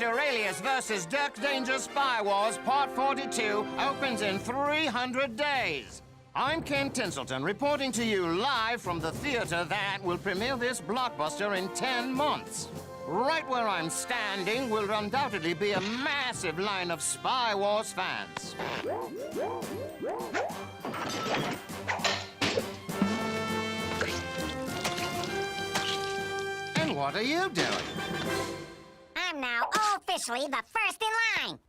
Mr. Aurelius vs. Duck Danger Spy Wars Part 42 opens in 300 days. I'm Ken Tinselton, reporting to you live from the theater that will premiere this blockbuster in 10 months. Right where I'm standing will undoubtedly be a massive line of Spy Wars fans. And what are you doing? I'm now officially the first in line.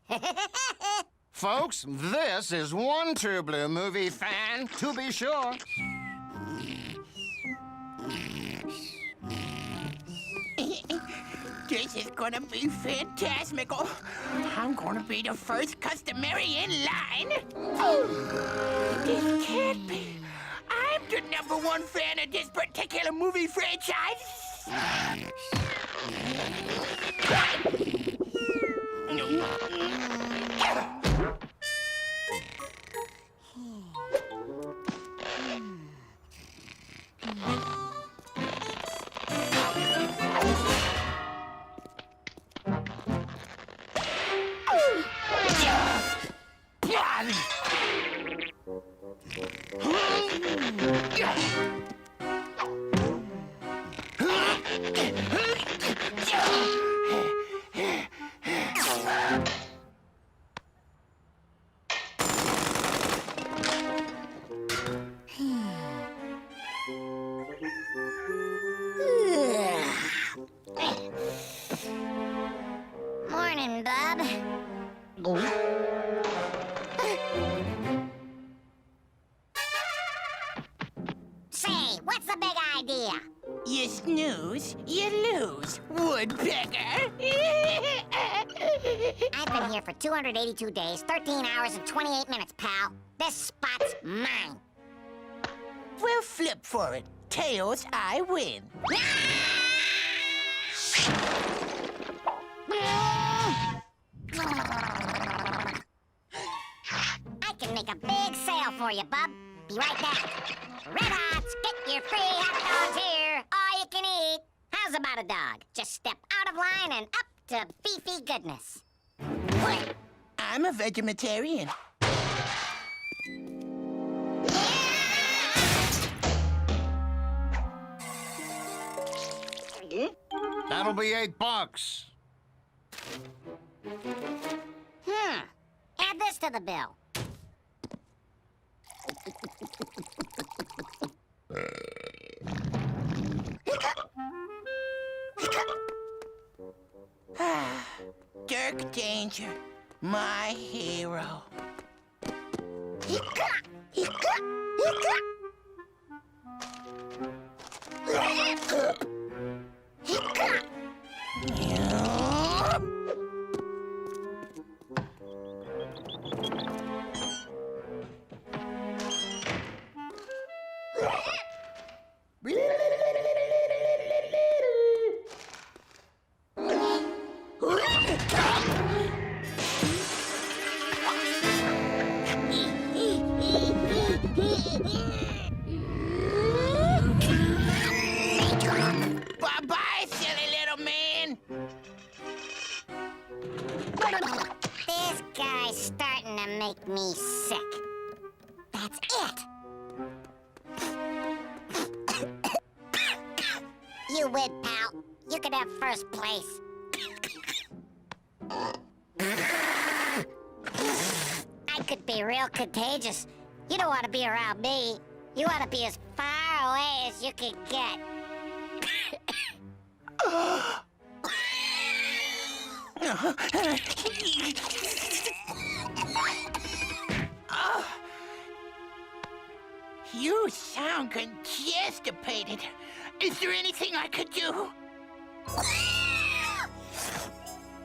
Folks, this is one true blue movie fan, to be sure. This is gonna be fantasmical. I'm gonna be the first customary in line. This can't be. I'm the #1 fan of this particular movie franchise. Morning, bub. Say, what's the big idea? You snooze, you lose, woodpecker. I've been here for 282 days, 13 hours, and 28 minutes, pal. This spot's mine. We'll flip for it. Tails, I win. I can make a big sale for you, bub. Be right back. Red Hots, get your free hot dogs here. All you can eat. How's about a dog? Just step out of line and up to beefy goodness. What? I'm a vegetarian. That'll be $8. Add this to the bill. Dirk Danger, my hero. Bye-bye, silly little man. This guy's starting to make me sick. That's it. You win, pal. You can have first place. I could be real contagious. You don't want to be around me. You want to be as far away as you can get. You sound constipated. Is there anything I could do?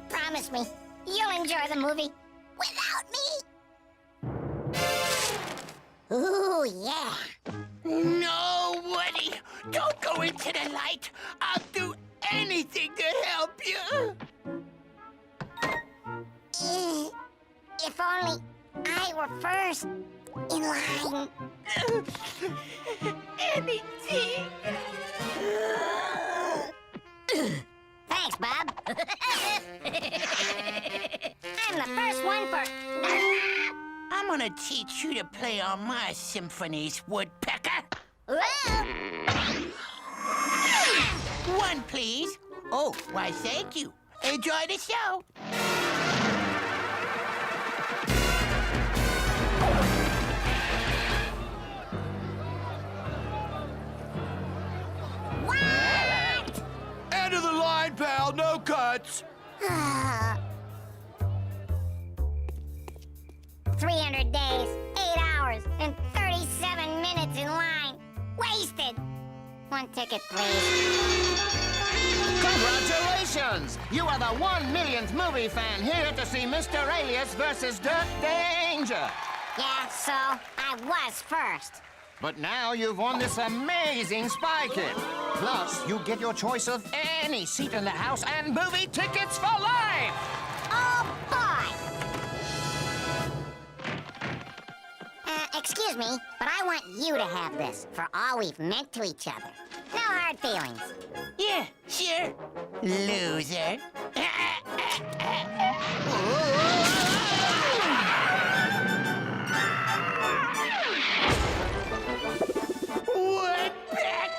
Promise me, you'll enjoy the movie without me. Ooh, yeah. No, Woody. Don't go into the light. I'll do anything to help you. If only I were first in line. Anything. Thanks, Bob. want to teach you to play on my symphonies, woodpecker. Whoa! One, please. Oh, why, thank you. Enjoy the show. What? End of the line, pal. No cuts. 300 days, 8 hours, and 37 minutes in line. Wasted. One ticket, please. Congratulations! You are the 1 millionth movie fan here to see Mr. Alias versus Dirk Danger. Yeah, so I was first. But now you've won this amazing spy kit. Plus, you get your choice of any seat in the house and movie tickets for life! Oh, boy! Excuse me, but I want you to have this for all we've meant to each other. No hard feelings. Yeah, sure. Loser. Woodpecker!